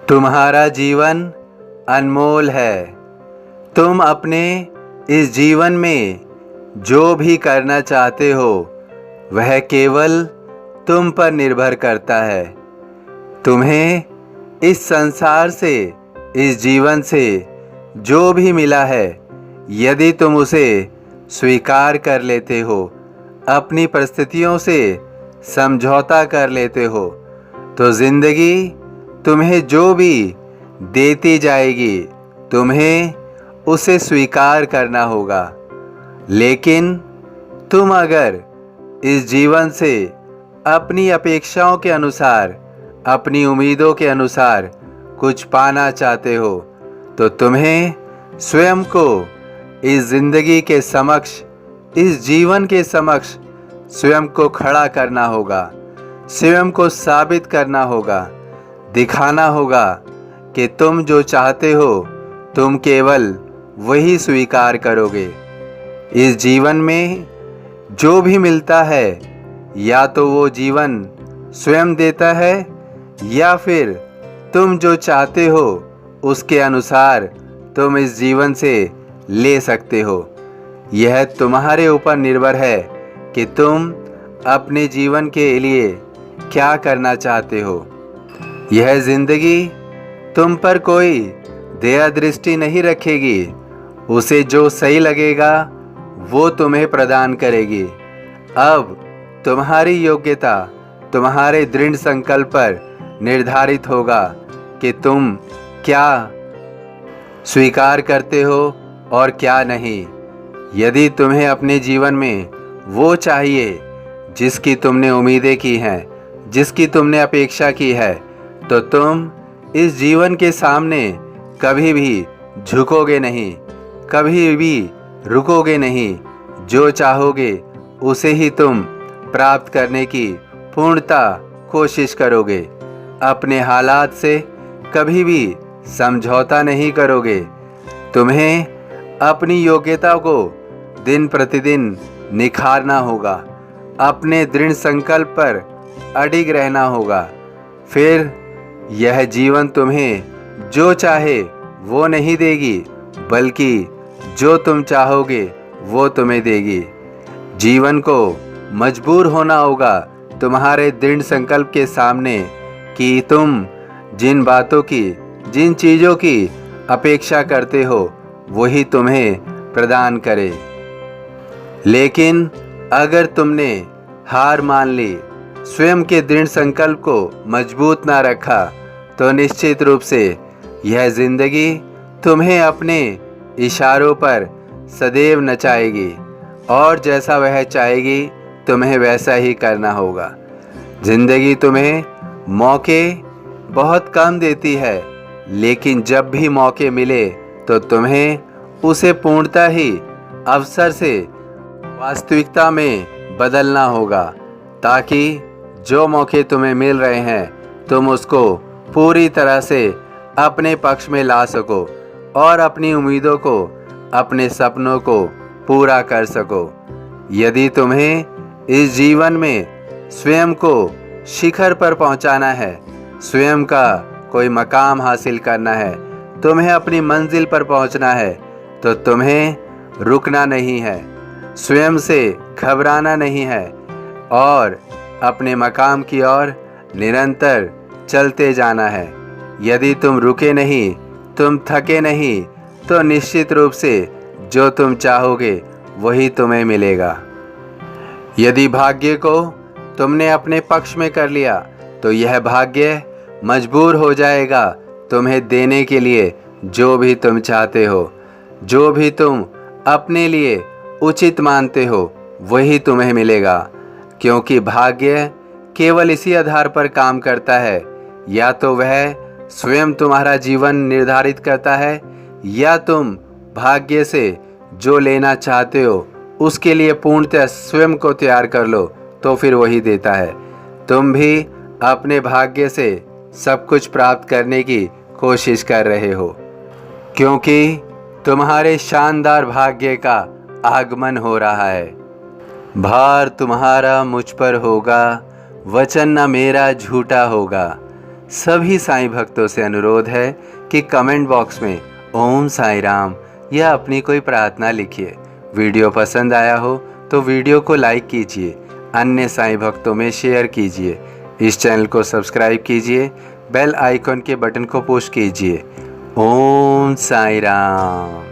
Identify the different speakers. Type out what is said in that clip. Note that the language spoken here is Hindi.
Speaker 1: तुम्हारा जीवन अनमोल है। तुम अपने इस जीवन में जो भी करना चाहते हो वह केवल तुम पर निर्भर करता है। तुम्हें इस संसार से, इस जीवन से जो भी मिला है, यदि तुम उसे स्वीकार कर लेते हो, अपनी परिस्थितियों से समझौता कर लेते हो, तो ज़िंदगी तुम्हें जो भी देती जाएगी तुम्हें उसे स्वीकार करना होगा। लेकिन तुम अगर इस जीवन से अपनी अपेक्षाओं के अनुसार, अपनी उम्मीदों के अनुसार कुछ पाना चाहते हो, तो तुम्हें स्वयं को इस ज़िंदगी के समक्ष, इस जीवन के समक्ष स्वयं को खड़ा करना होगा, स्वयं को साबित करना होगा, दिखाना होगा कि तुम जो चाहते हो तुम केवल वही स्वीकार करोगे। इस जीवन में जो भी मिलता है या तो वो जीवन स्वयं देता है या फिर तुम जो चाहते हो उसके अनुसार तुम इस जीवन से ले सकते हो। यह तुम्हारे ऊपर निर्भर है कि तुम अपने जीवन के लिए क्या करना चाहते हो। यह ज़िंदगी तुम पर कोई दया दृष्टि नहीं रखेगी। उसे जो सही लगेगा वो तुम्हें प्रदान करेगी। अब तुम्हारी योग्यता तुम्हारे दृढ़ संकल्प पर निर्धारित होगा कि तुम क्या स्वीकार करते हो और क्या नहीं। यदि तुम्हें अपने जीवन में वो चाहिए जिसकी तुमने उम्मीदें की हैं, जिसकी तुमने अपेक्षा की है, तो तुम इस जीवन के सामने कभी भी झुकोगे नहीं, कभी भी रुकोगे नहीं। जो चाहोगे उसे ही तुम प्राप्त करने की पूर्णता कोशिश करोगे। अपने हालात से कभी भी समझौता नहीं करोगे। तुम्हें अपनी योग्यता को दिन प्रतिदिन निखारना होगा, अपने दृढ़ संकल्प पर अडिग रहना होगा। फिर यह जीवन तुम्हें जो चाहे वो नहीं देगी, बल्कि जो तुम चाहोगे वो तुम्हें देगी। जीवन को मजबूर होना होगा तुम्हारे दृढ़ संकल्प के सामने कि तुम जिन बातों की, जिन चीज़ों की अपेक्षा करते हो वही तुम्हें प्रदान करे। लेकिन अगर तुमने हार मान ली, स्वयं के दृढ़ संकल्प को मजबूत ना रखा, तो निश्चित रूप से यह ज़िंदगी तुम्हें अपने इशारों पर सदैव नचाएगी और जैसा वह चाहेगी तुम्हें वैसा ही करना होगा। ज़िंदगी तुम्हें मौके बहुत कम देती है, लेकिन जब भी मौके मिले तो तुम्हें उसे पूर्णतः ही अवसर से वास्तविकता में बदलना होगा, ताकि जो मौके तुम्हें मिल रहे हैं तुम उसको पूरी तरह से अपने पक्ष में ला सको और अपनी उम्मीदों को, अपने सपनों को पूरा कर सको। यदि तुम्हें इस जीवन में स्वयं को शिखर पर पहुंचाना है, स्वयं का कोई मकाम हासिल करना है, तुम्हें अपनी मंजिल पर पहुंचना है, तो तुम्हें रुकना नहीं है, स्वयं से घबराना नहीं है और अपने मकाम की ओर निरंतर चलते जाना है। यदि तुम रुके नहीं, तुम थके नहीं, तो निश्चित रूप से जो तुम चाहोगे वही तुम्हें मिलेगा। यदि भाग्य को तुमने अपने पक्ष में कर लिया, तो यह भाग्य मजबूर हो जाएगा तुम्हें देने के लिए जो भी तुम चाहते हो। जो भी तुम अपने लिए उचित मानते हो वही तुम्हें मिलेगा, क्योंकि भाग्य केवल इसी आधार पर काम करता है, या तो वह स्वयं तुम्हारा जीवन निर्धारित करता है, या तुम भाग्य से जो लेना चाहते हो उसके लिए पूर्णतः स्वयं को तैयार कर लो, तो फिर वही देता है। तुम भी अपने भाग्य से सब कुछ प्राप्त करने की कोशिश कर रहे हो, क्योंकि तुम्हारे शानदार भाग्य का आगमन हो रहा है। भार तुम्हारा मुझ पर होगा, वचन न मेरा झूठा होगा। सभी साईं भक्तों से अनुरोध है कि कमेंट बॉक्स में ओम साईं राम या अपनी कोई प्रार्थना लिखिए। वीडियो पसंद आया हो तो वीडियो को लाइक कीजिए, अन्य साईं भक्तों में शेयर कीजिए। इस चैनल को सब्सक्राइब कीजिए, बेल आइकॉन के बटन को पुश कीजिए। ओम साईं राम।